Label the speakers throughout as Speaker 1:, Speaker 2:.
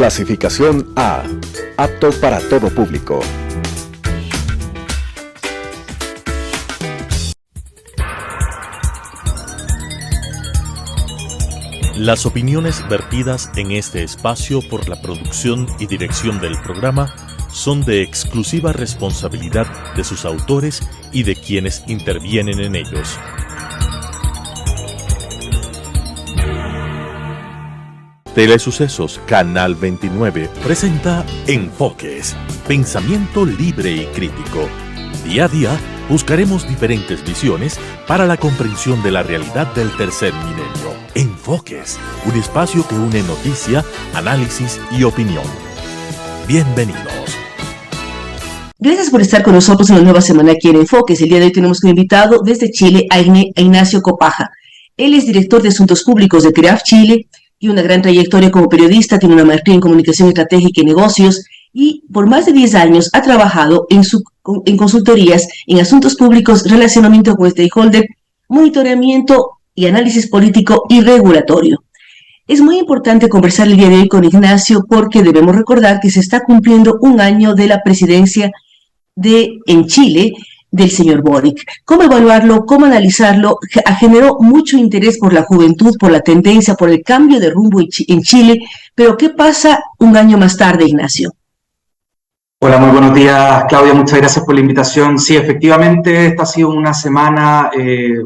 Speaker 1: Clasificación A. Apto para todo público.
Speaker 2: Las opiniones vertidas en este espacio por la producción y dirección del programa son de exclusiva responsabilidad de sus autores y de quienes intervienen en ellos. Telesucesos Canal 29 presenta Enfoques, pensamiento libre y crítico. Día a día buscaremos diferentes visiones para la comprensión de la realidad del tercer milenio. Enfoques, un espacio que une noticia, análisis y opinión. Bienvenidos.
Speaker 3: Gracias por estar con nosotros en una nueva semana aquí en Enfoques. El día de hoy tenemos como invitado desde Chile a Ignacio Copaja. Él es director de Asuntos Públicos de CREAF Chile y una gran trayectoria como periodista, tiene una maestría en Comunicación Estratégica y Negocios y por más de 10 años ha trabajado en consultorías en asuntos públicos, relacionamiento con stakeholder, monitoramiento y análisis político y regulatorio. Es muy importante conversar el día de hoy con Ignacio porque debemos recordar que se está cumpliendo un año de la presidencia en Chile del señor Boric. ¿Cómo evaluarlo? ¿Cómo analizarlo? Generó mucho interés por la juventud, por la tendencia, por el cambio de rumbo en Chile. Pero ¿qué pasa un año más tarde, Ignacio?
Speaker 4: Hola, muy buenos días, Claudia. Muchas gracias por la invitación. Sí, efectivamente, esta ha sido una semana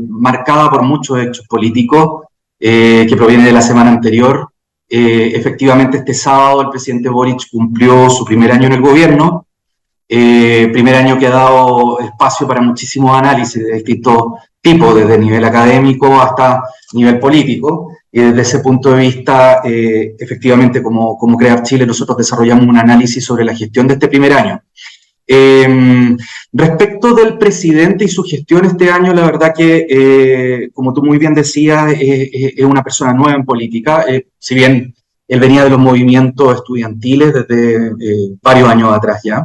Speaker 4: marcada por muchos hechos políticos que provienen de la semana anterior. Efectivamente, este sábado el presidente Boric cumplió su primer año en el gobierno. Primer año que ha dado espacio para muchísimos análisis de distintos tipos, desde nivel académico hasta nivel político. Y desde ese punto de vista, efectivamente, como CREAF Chile, nosotros desarrollamos un análisis sobre la gestión de este primer año. Respecto del presidente y su gestión este año, la verdad que, como tú muy bien decías, es una persona nueva en política. Si bien él venía de los movimientos estudiantiles desde varios años atrás ya.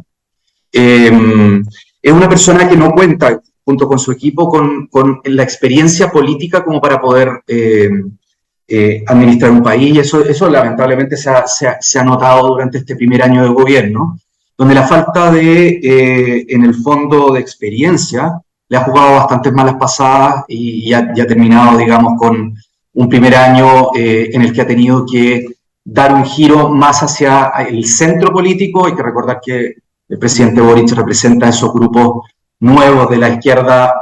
Speaker 4: Es una persona que no cuenta, junto con su equipo, con la experiencia política como para poder administrar un país, y eso lamentablemente se ha notado durante este primer año de gobierno, donde la falta en el fondo, de experiencia, le ha jugado bastantes malas pasadas y ya ha terminado, digamos, con un primer año en el que ha tenido que dar un giro más hacia el centro político. Hay que recordar que el presidente Boric representa a esos grupos nuevos de la izquierda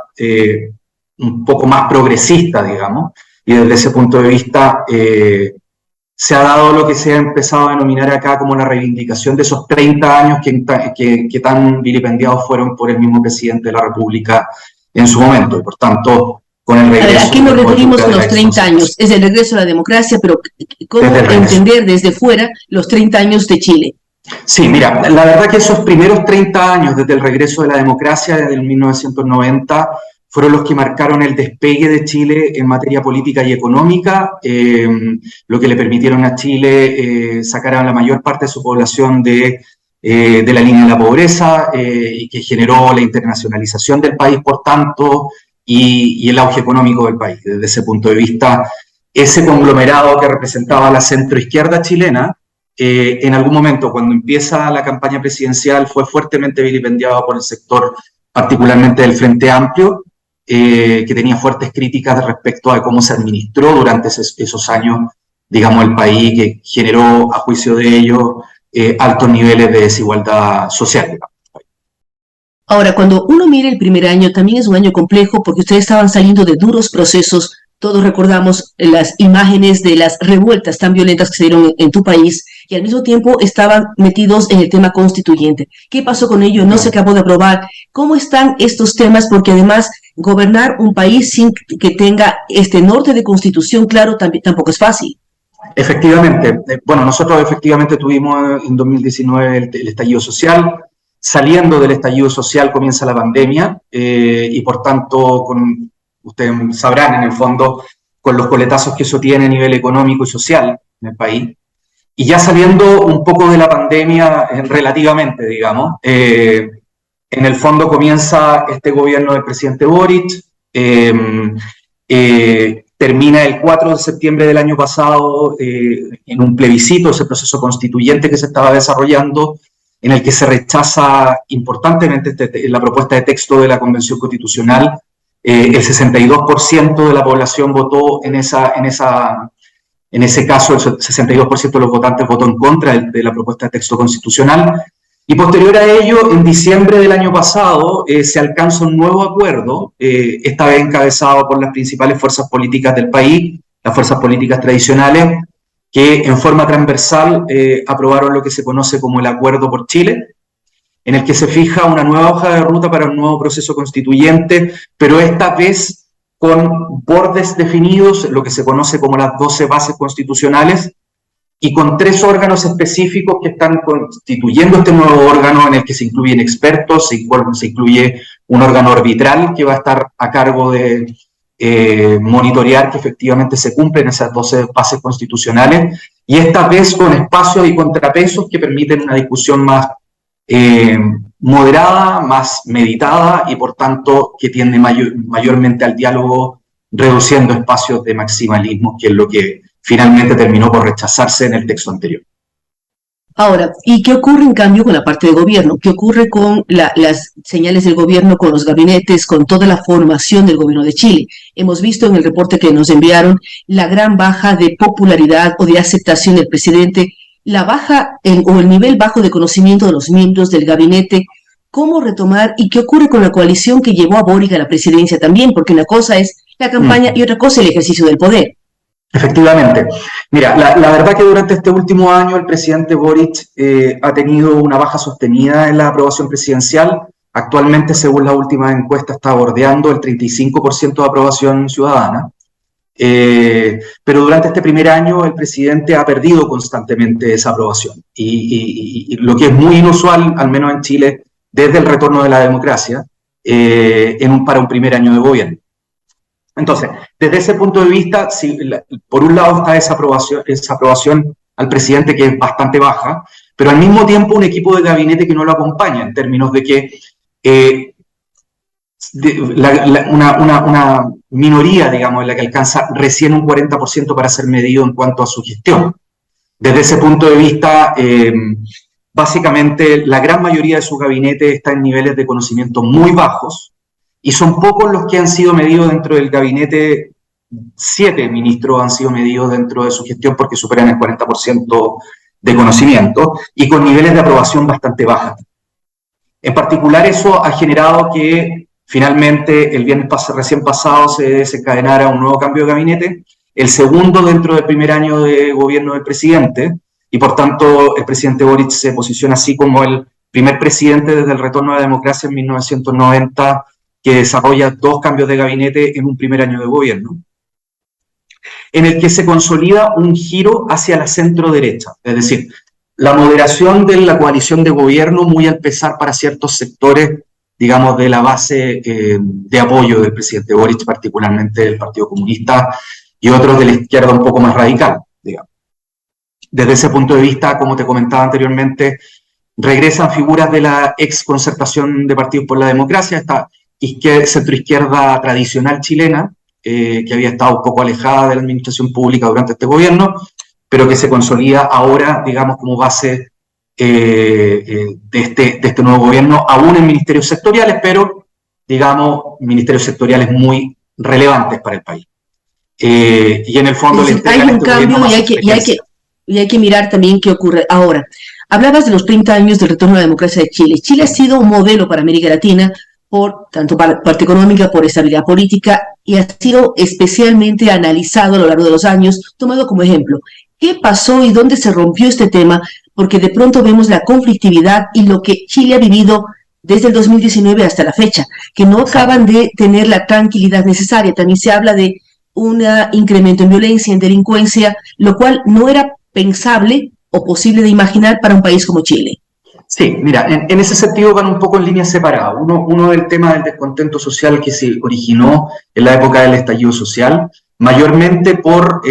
Speaker 4: un poco más progresista, digamos, y desde ese punto de vista se ha dado lo que se ha empezado a denominar acá como la reivindicación de esos 30 años que tan vilipendiados fueron por el mismo presidente de la República en su momento, y por tanto, con el regreso... A ver,
Speaker 3: ¿a qué nos referimos con los 30 años? Es el regreso a la democracia, pero ¿cómo entender desde fuera los 30 años de Chile?
Speaker 4: Sí, mira, la verdad que esos primeros 30 años desde el regreso de la democracia, desde el 1990, fueron los que marcaron el despegue de Chile en materia política y económica, lo que le permitieron a Chile sacar a la mayor parte de su población de la línea de la pobreza, y que generó la internacionalización del país, por tanto, y el auge económico del país. Desde ese punto de vista, ese conglomerado que representaba la centroizquierda chilena, en algún momento, cuando empieza la campaña presidencial, fue fuertemente vilipendiado por el sector, particularmente del Frente Amplio, que tenía fuertes críticas respecto a cómo se administró durante esos años, digamos, el país, que generó, a juicio de ellos, altos niveles de desigualdad social.
Speaker 3: Ahora, cuando uno mira el primer año, también es un año complejo porque ustedes estaban saliendo de duros procesos. Todos recordamos las imágenes de las revueltas tan violentas que se dieron en tu país y al mismo tiempo estaban metidos en el tema constituyente. ¿Qué pasó con ello? No se acabó de aprobar. ¿Cómo están estos temas? Porque además gobernar un país sin que tenga este norte de constitución claro tampoco es fácil.
Speaker 4: Efectivamente. Bueno, nosotros efectivamente tuvimos en 2019 el estallido social. Saliendo del estallido social comienza la pandemia y por tanto ustedes sabrán, en el fondo, con los coletazos que eso tiene a nivel económico y social en el país. Y ya saliendo un poco de la pandemia, relativamente, digamos, en el fondo comienza este gobierno del presidente Boric, termina el 4 de septiembre del año pasado en un plebiscito, ese proceso constituyente que se estaba desarrollando, en el que se rechaza importantemente la propuesta de texto de la Convención Constitucional. El 62% de la población votó en ese caso, el 62% de los votantes votó en contra de la propuesta de texto constitucional. Y posterior a ello, en diciembre del año pasado, se alcanza un nuevo acuerdo, esta vez encabezado por las principales fuerzas políticas del país, las fuerzas políticas tradicionales, que en forma transversal aprobaron lo que se conoce como el Acuerdo por Chile, en el que se fija una nueva hoja de ruta para un nuevo proceso constituyente, pero esta vez con bordes definidos, lo que se conoce como las 12 bases constitucionales, y con 3 órganos específicos que están constituyendo este nuevo órgano, en el que se incluyen expertos, se incluye un órgano arbitral que va a estar a cargo de monitorear que efectivamente se cumplen esas 12 bases constitucionales, y esta vez con espacios y contrapesos que permiten una discusión más moderada, más meditada, y por tanto que tiende mayormente al diálogo, reduciendo espacios de maximalismo, que es lo que finalmente terminó por rechazarse en el texto anterior.
Speaker 3: Ahora, ¿y qué ocurre en cambio con la parte de gobierno? ¿Qué ocurre con las señales del gobierno, con los gabinetes, con toda la formación del gobierno de Chile? Hemos visto en el reporte que nos enviaron la gran baja de popularidad o de aceptación del presidente, la baja o el nivel bajo de conocimiento de los miembros del gabinete. ¿Cómo retomar y qué ocurre con la coalición que llevó a Boric a la presidencia también? Porque una cosa es la campaña y otra cosa el ejercicio del poder.
Speaker 4: Efectivamente. Mira, la verdad que durante este último año el presidente Boric ha tenido una baja sostenida en la aprobación presidencial. Actualmente, según la última encuesta, está bordeando el 35% de aprobación ciudadana. Pero durante este primer año el presidente ha perdido constantemente esa aprobación. Y lo que es muy inusual, al menos en Chile, desde el retorno de la democracia, para un primer año de gobierno. Entonces, desde ese punto de vista, por un lado está esa aprobación al presidente, que es bastante baja, pero al mismo tiempo un equipo de gabinete que no lo acompaña, en términos de que una minoría, digamos, en la que alcanza recién un 40% para ser medido en cuanto a su gestión. Desde ese punto de vista, básicamente la gran mayoría de su gabinete está en niveles de conocimiento muy bajos, y son pocos los que han sido medidos dentro del gabinete. 7 ministros han sido medidos dentro de su gestión porque superan el 40% de conocimiento y con niveles de aprobación bastante bajas. En particular, eso ha generado que finalmente el viernes recién pasado se desencadenara un nuevo cambio de gabinete, el segundo dentro del primer año de gobierno del presidente, y por tanto el presidente Boric se posiciona así como el primer presidente desde el retorno a la democracia en 1990 que desarrolla 2 cambios de gabinete en un primer año de gobierno, en el que se consolida un giro hacia la centro-derecha, es decir, la moderación de la coalición de gobierno, muy al pesar para ciertos sectores, digamos, de la base de apoyo del presidente Boric, particularmente del Partido Comunista y otros de la izquierda un poco más radical, digamos. Desde ese punto de vista, como te comentaba anteriormente, regresan figuras de la ex concertación de Partidos por la Democracia, esta centroizquierda tradicional chilena, que había estado un poco alejada de la administración pública durante este gobierno, pero que se consolida ahora, digamos, como base de este nuevo gobierno, aún en ministerios sectoriales, pero, digamos, ministerios sectoriales muy relevantes para el país. Y en el fondo
Speaker 3: hay un cambio y hay que mirar también qué ocurre ahora. Hablabas de los 30 años del retorno a la democracia de Chile. Chile ha sido un modelo para América Latina, por tanto parte económica, por estabilidad política, y ha sido especialmente analizado a lo largo de los años, tomado como ejemplo. ¿Qué pasó y dónde se rompió este tema? Porque de pronto vemos la conflictividad y lo que Chile ha vivido desde el 2019 hasta la fecha, que no acaban de tener la tranquilidad necesaria. También se habla de un incremento en violencia, en delincuencia, lo cual no era pensable o posible de imaginar para un país como Chile.
Speaker 4: Sí, mira, en ese sentido van un poco en líneas separadas. Uno del tema del descontento social que se originó en la época del estallido social, mayormente por,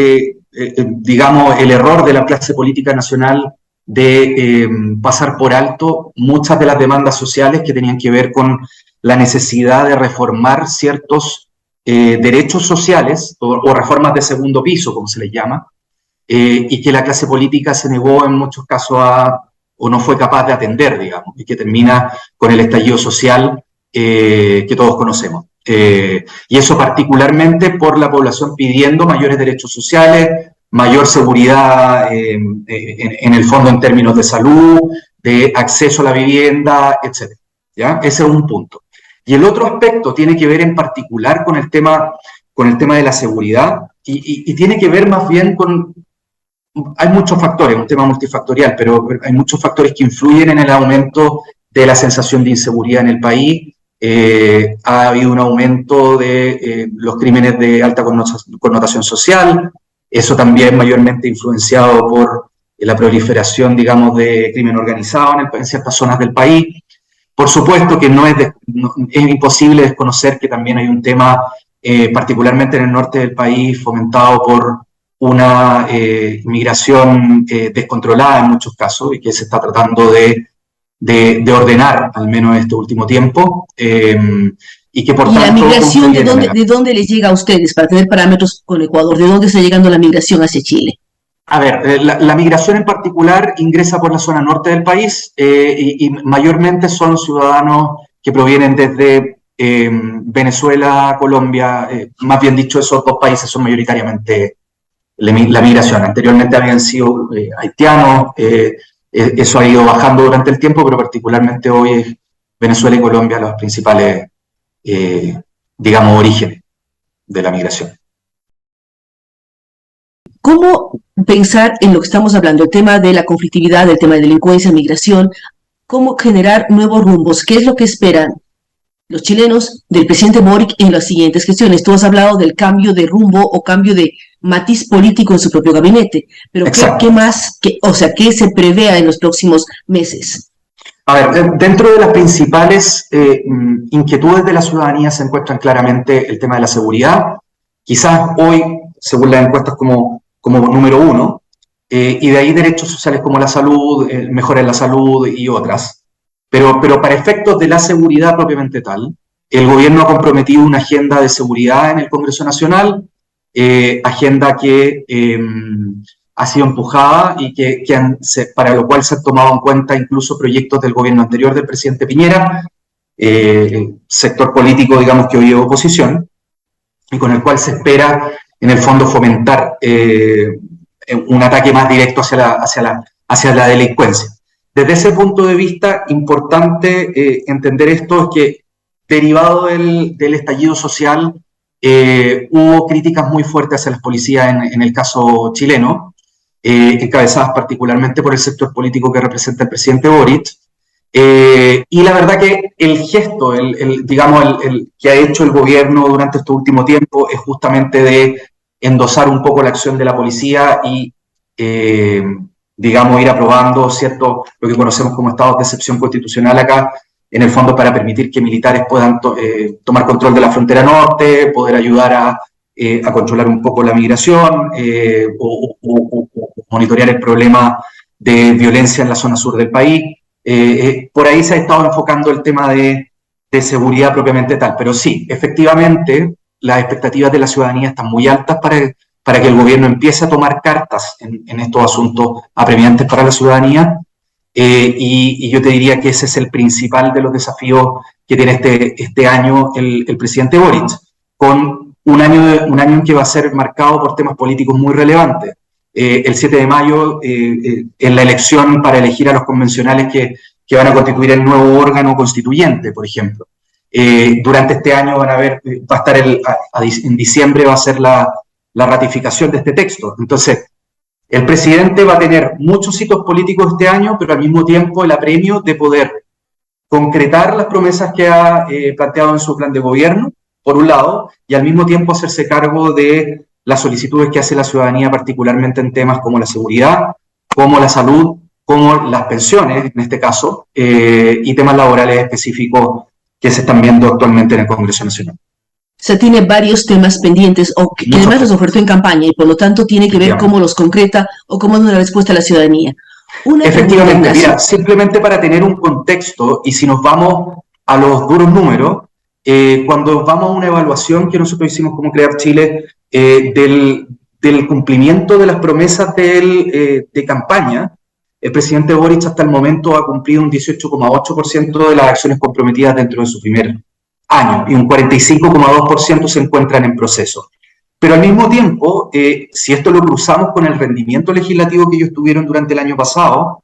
Speaker 4: digamos, el error de la clase política nacional de pasar por alto muchas de las demandas sociales que tenían que ver con la necesidad de reformar ciertos derechos sociales o reformas de segundo piso, como se les llama, y que la clase política se negó en muchos casos o no fue capaz de atender, digamos, y que termina con el estallido social que todos conocemos. Y eso particularmente por la población pidiendo mayores derechos sociales, mayor seguridad en el fondo en términos de salud, de acceso a la vivienda, etc. ¿Ya? Ese es un punto. Y el otro aspecto tiene que ver en particular con el tema de la seguridad y tiene que ver más bien con... Hay muchos factores, un tema multifactorial, pero hay muchos factores que influyen en el aumento de la sensación de inseguridad en el país. Ha habido un aumento de los crímenes de alta connotación social, eso también mayormente influenciado por la proliferación, digamos, de crimen organizado en ciertas zonas del país. Por supuesto que es imposible desconocer que también hay un tema, particularmente en el norte del país, fomentado por una migración descontrolada en muchos casos y que se está tratando de ordenar, al menos en este último tiempo, y que por
Speaker 3: ¿Y
Speaker 4: tanto...
Speaker 3: la migración de dónde les llega a ustedes, para tener parámetros con Ecuador? ¿De dónde está llegando la migración hacia Chile?
Speaker 4: A ver, la migración en particular ingresa por la zona norte del país y mayormente son ciudadanos que provienen desde Venezuela, Colombia, más bien dicho, esos dos países son mayoritariamente la migración. Anteriormente habían sido haitianos, eso ha ido bajando durante el tiempo, pero particularmente hoy es Venezuela y Colombia los principales, digamos, orígenes de la migración.
Speaker 3: ¿Cómo pensar en lo que estamos hablando, el tema de la conflictividad, el tema de delincuencia, migración? ¿Cómo generar nuevos rumbos? ¿Qué es lo que esperan los chilenos del presidente Boric en las siguientes gestiones? Tú has hablado del cambio de rumbo o cambio de matiz político en su propio gabinete, pero ¿qué más, qué se prevea en los próximos meses?
Speaker 4: A ver, dentro de las principales inquietudes de la ciudadanía se encuentran claramente el tema de la seguridad, quizás hoy, según las encuestas, como número uno, y de ahí derechos sociales como la salud, mejora en la salud y otras. Pero para efectos de la seguridad propiamente tal, el gobierno ha comprometido una agenda de seguridad en el Congreso Nacional, agenda que ha sido empujada y para lo cual se han tomado en cuenta incluso proyectos del gobierno anterior del presidente Piñera, sector político, digamos, que hoy es oposición, y con el cual se espera, en el fondo, fomentar un ataque más directo hacia la delincuencia. Desde ese punto de vista, importante entender esto es que, derivado del estallido social, hubo críticas muy fuertes hacia las policías en el caso chileno, encabezadas particularmente por el sector político que representa el presidente Boric, y la verdad que el gesto, digamos, el que ha hecho el gobierno durante este último tiempo es justamente de endosar un poco la acción de la policía y, digamos, ir aprobando lo que conocemos como estados de excepción constitucional acá, en el fondo para permitir que militares puedan tomar control de la frontera norte, poder ayudar a controlar un poco la migración o monitorear el problema de violencia en la zona sur del país. Por ahí se ha estado enfocando el tema de seguridad propiamente tal, pero sí, efectivamente, las expectativas de la ciudadanía están muy altas para que el gobierno empiece a tomar cartas en estos asuntos apremiantes para la ciudadanía, y yo te diría que ese es el principal de los desafíos que tiene este año el presidente Boric, con un año en que va a ser marcado por temas políticos muy relevantes. El 7 de mayo, en la elección para elegir a los convencionales que van a constituir el nuevo órgano constituyente, por ejemplo. Durante este año va a estar en diciembre va a ser la ratificación de este texto. Entonces, el presidente va a tener muchos hitos políticos este año, pero al mismo tiempo el apremio de poder concretar las promesas que ha planteado en su plan de gobierno, por un lado, y al mismo tiempo hacerse cargo de las solicitudes que hace la ciudadanía, particularmente en temas como la seguridad, como la salud, como las pensiones, en este caso, y temas laborales específicos que se están viendo actualmente en el Congreso Nacional.
Speaker 3: O sea, tiene varios temas pendientes que además los ofertó en campaña y por lo tanto tiene que ver cómo los concreta o cómo da una respuesta a la ciudadanía.
Speaker 4: Efectivamente, mira, simplemente para tener un contexto, y si nos vamos a los duros números, cuando vamos a una evaluación que nosotros hicimos como CREAF Chile del cumplimiento de las promesas de campaña, el presidente Boric hasta el momento ha cumplido un 18,8% de las acciones comprometidas dentro de su primer año y un 45,2% se encuentran en proceso. Pero al mismo tiempo, si esto lo cruzamos con el rendimiento legislativo que ellos tuvieron durante el año pasado,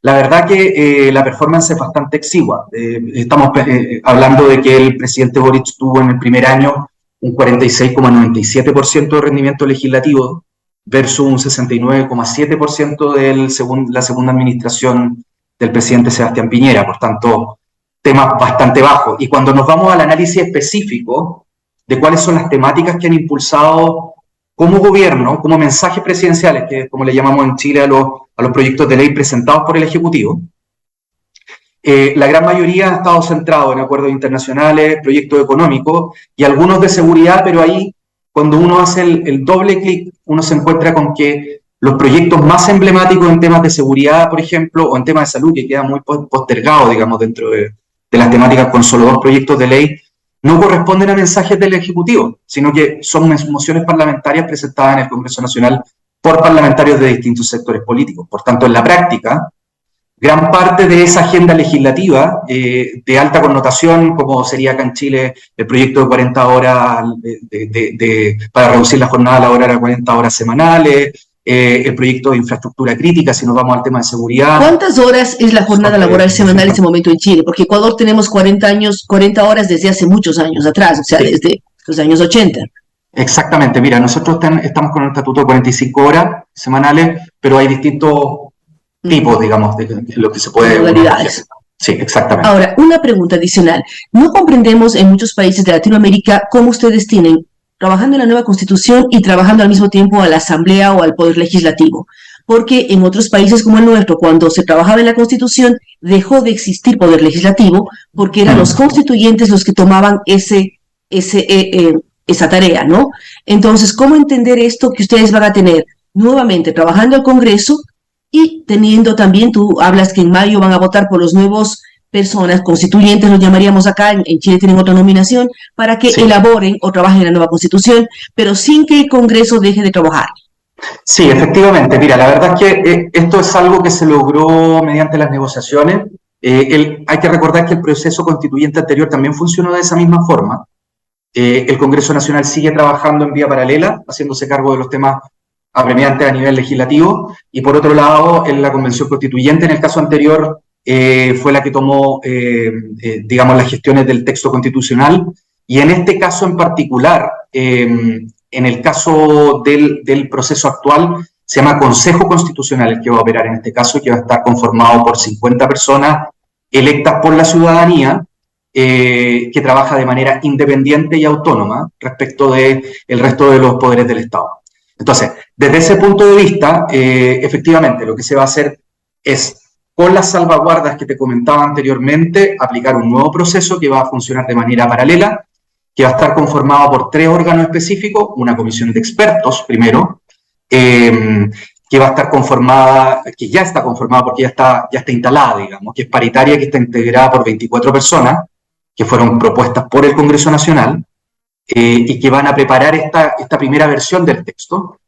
Speaker 4: la verdad que la performance es bastante exigua. Estamos hablando de que el presidente Boric tuvo en el primer año un 46,97% de rendimiento legislativo versus un 69,7% de la segunda administración del presidente Sebastián Piñera. Por tanto, temas bastante bajos. Y cuando nos vamos al análisis específico de cuáles son las temáticas que han impulsado como gobierno, como mensajes presidenciales, que es como le llamamos en Chile a los proyectos de ley presentados por el Ejecutivo, la gran mayoría ha estado centrado en acuerdos internacionales, proyectos económicos y algunos de seguridad, pero ahí, cuando uno hace el doble clic, uno se encuentra con que los proyectos más emblemáticos en temas de seguridad, por ejemplo, o en temas de salud, que quedan muy postergados, digamos, dentro de las temáticas con solo 2 proyectos de ley, no corresponden a mensajes del Ejecutivo, sino que son mociones parlamentarias presentadas en el Congreso Nacional por parlamentarios de distintos sectores políticos. Por tanto, en la práctica, gran parte de esa agenda legislativa de alta connotación, como sería acá en Chile el proyecto de 40 horas para reducir la jornada laboral a 40 horas semanales, el proyecto de infraestructura crítica, si nos vamos al tema de seguridad.
Speaker 3: ¿Cuántas horas es la jornada laboral semanal en este momento en Chile? Porque Ecuador tenemos 40 horas desde hace muchos años atrás, o sea, sí, desde los años 80.
Speaker 4: Exactamente, mira, nosotros estamos con un estatuto de 45 horas semanales, pero hay distintos tipos, digamos, de lo que se puede...
Speaker 3: Modalidades.
Speaker 4: Sí, exactamente.
Speaker 3: Ahora, una pregunta adicional. No comprendemos en muchos países de Latinoamérica cómo ustedes tienen trabajando en la nueva Constitución y trabajando al mismo tiempo a la Asamblea o al Poder Legislativo. Porque en otros países como el nuestro, cuando se trabajaba en la Constitución, dejó de existir Poder Legislativo porque eran los constituyentes los que tomaban esa tarea, ¿no? Entonces, ¿cómo entender esto que ustedes van a tener nuevamente trabajando al Congreso y teniendo también, tú hablas que en mayo van a votar por los nuevos personas, constituyentes, los llamaríamos acá, en Chile tienen otra nominación, para que elaboren o trabajen en la nueva Constitución, pero sin que el Congreso deje de trabajar?
Speaker 4: Sí, efectivamente. Mira, la verdad es que esto es algo que se logró mediante las negociaciones. Hay que recordar que el proceso constituyente anterior también funcionó de esa misma forma. El Congreso Nacional sigue trabajando en vía paralela, haciéndose cargo de los temas apremiantes a nivel legislativo, y por otro lado, en la Convención Constituyente, en el caso anterior, fue la que tomó, digamos, las gestiones del texto constitucional, y en este caso en particular, en el caso del proceso actual, se llama Consejo Constitucional el que va a operar en este caso, que va a estar conformado por 50 personas electas por la ciudadanía, que trabaja de manera independiente y autónoma respecto del resto de los poderes del Estado. Entonces, desde ese punto de vista, efectivamente, lo que se va a hacer es, con las salvaguardas que te comentaba anteriormente, aplicar un nuevo proceso que va a funcionar de manera paralela, que va a estar conformado por 3 órganos específicos, una comisión de expertos, primero, que va a estar conformada, que ya está conformada porque ya está instalada, digamos, que es paritaria, que está integrada por 24 personas, que fueron propuestas por el Congreso Nacional, y que van a preparar esta primera versión del texto.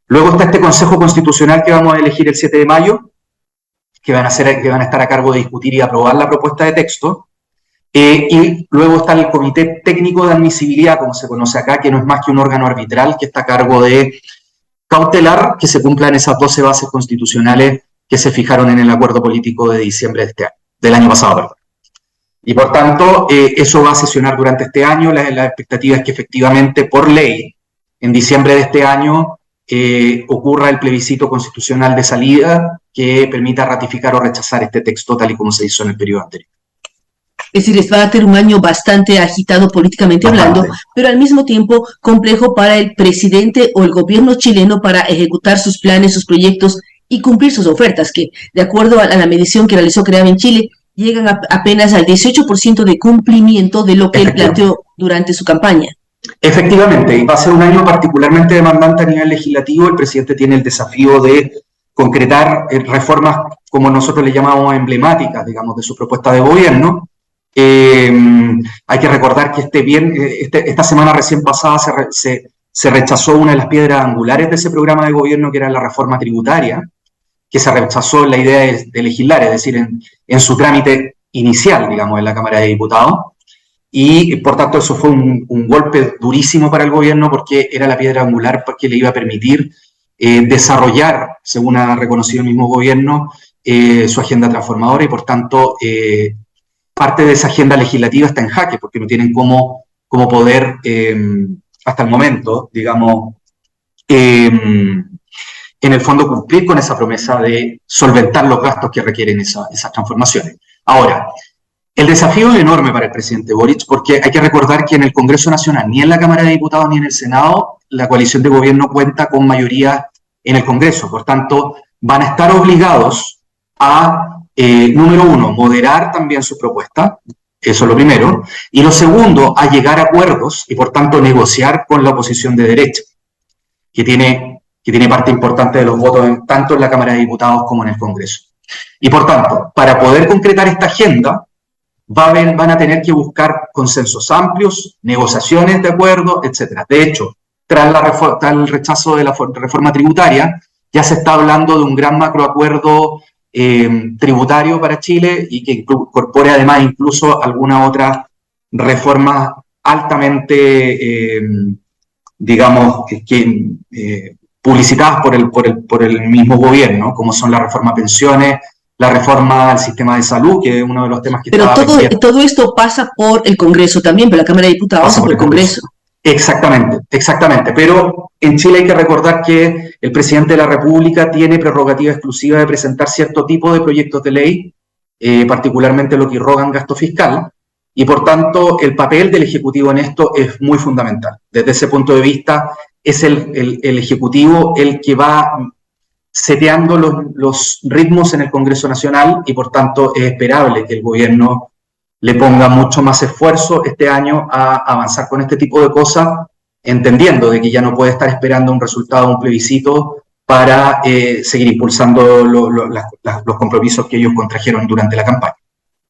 Speaker 4: Luego está este Consejo Constitucional que vamos a elegir el 7 de mayo, que van a estar a cargo de discutir y aprobar la propuesta de texto, y luego está el Comité Técnico de Admisibilidad, como se conoce acá, que no es más que un órgano arbitral que está a cargo de cautelar que se cumplan esas 12 bases constitucionales que se fijaron en el acuerdo político de diciembre de del año pasado, perdón. Y por tanto, eso va a sesionar durante este año. La expectativa es que efectivamente, por ley, en diciembre de este año, ocurra el plebiscito constitucional de salida que permita ratificar o rechazar este texto tal y como se hizo en el periodo anterior.
Speaker 3: Es decir, va a ser un año bastante agitado políticamente hablando, pero al mismo tiempo complejo para el presidente o el gobierno chileno para ejecutar sus planes, sus proyectos y cumplir sus ofertas, que de acuerdo a la medición que realizó CREAF en Chile, llegan apenas al 18% de cumplimiento de lo que él planteó durante su campaña.
Speaker 4: Efectivamente, y va a ser un año particularmente demandante a nivel legislativo. El presidente tiene el desafío de concretar reformas, como nosotros le llamamos emblemáticas, digamos, de su propuesta de gobierno, Hay que recordar que esta semana recién pasada se rechazó una de las piedras angulares de ese programa de gobierno, que era la reforma tributaria, que se rechazó la idea de legislar, es decir, en su trámite inicial, digamos, en la Cámara de Diputados. Y por tanto eso fue un golpe durísimo para el gobierno, porque era la piedra angular que le iba a permitir desarrollar, según ha reconocido el mismo gobierno, su agenda transformadora, y por tanto parte de esa agenda legislativa está en jaque, porque no tienen cómo poder, hasta el momento, digamos, en el fondo cumplir con esa promesa de solventar los gastos que requieren esas transformaciones. Ahora, el desafío es enorme para el presidente Boric, porque hay que recordar que en el Congreso Nacional, ni en la Cámara de Diputados ni en el Senado, la coalición de gobierno cuenta con mayoría en el Congreso. Por tanto, van a estar obligados a, número uno, moderar también su propuesta, eso es lo primero, y lo segundo, a llegar a acuerdos y por tanto negociar con la oposición de derecha, que tiene parte importante de los votos tanto en la Cámara de Diputados como en el Congreso. Y por tanto, para poder concretar esta agenda, van a tener que buscar consensos amplios, negociaciones de acuerdo, etc. De hecho, tras el rechazo de la reforma tributaria, ya se está hablando de un gran macroacuerdo tributario para Chile, y que incorpore además incluso algunas otras reformas altamente, digamos, publicitadas por el mismo gobierno, como son la reforma a pensiones, la reforma al sistema de salud, que es uno de los temas que
Speaker 3: Pero todo esto pasa por el Congreso también, por la Cámara de Diputados y por el Congreso.
Speaker 4: Exactamente. Pero en Chile hay que recordar que el presidente de la República tiene prerrogativa exclusiva de presentar cierto tipo de proyectos de ley, particularmente lo que irrogan gasto fiscal, y por tanto el papel del Ejecutivo en esto es muy fundamental. Desde ese punto de vista, es el Ejecutivo el que va seteando los ritmos en el Congreso Nacional, y por tanto es esperable que el gobierno le ponga mucho más esfuerzo este año a avanzar con este tipo de cosas, entendiendo de que ya no puede estar esperando un resultado de un plebiscito para seguir impulsando los compromisos que ellos contrajeron durante la campaña.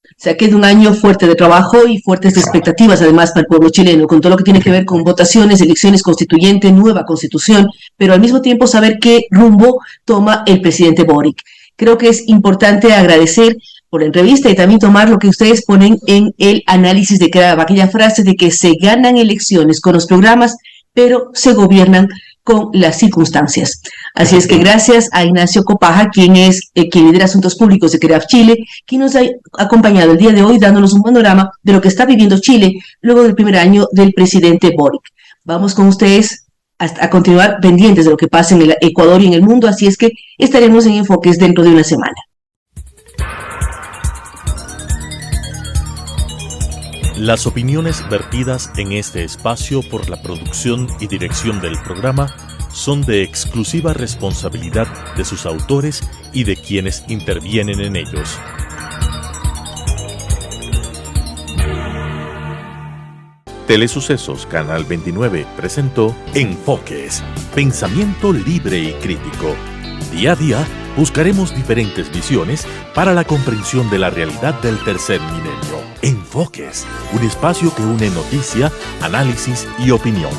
Speaker 3: O sea, que es un año fuerte de trabajo y fuertes expectativas, además, para el pueblo chileno, con todo lo que tiene que ver con votaciones, elecciones constituyentes, nueva constitución, pero al mismo tiempo saber qué rumbo toma el presidente Boric. Creo que es importante agradecer por la entrevista y también tomar lo que ustedes ponen en el análisis de aquella frase de que se ganan elecciones con los programas, pero se gobiernan con las circunstancias. Así es que gracias a Ignacio Copaja, quien lidera Asuntos Públicos de CREAF Chile, quien nos ha acompañado el día de hoy dándonos un panorama de lo que está viviendo Chile luego del primer año del presidente Boric. Vamos con ustedes a continuar pendientes de lo que pasa en el Ecuador y en el mundo, así es que estaremos en Enfoques dentro de una semana.
Speaker 2: Las opiniones vertidas en este espacio por la producción y dirección del programa son de exclusiva responsabilidad de sus autores y de quienes intervienen en ellos. Telesucesos Canal 29 presentó Enfoques, pensamiento libre y crítico. Día a día buscaremos diferentes visiones para la comprensión de la realidad del tercer milenio. Enfoques, un espacio que une noticia, análisis y opinión.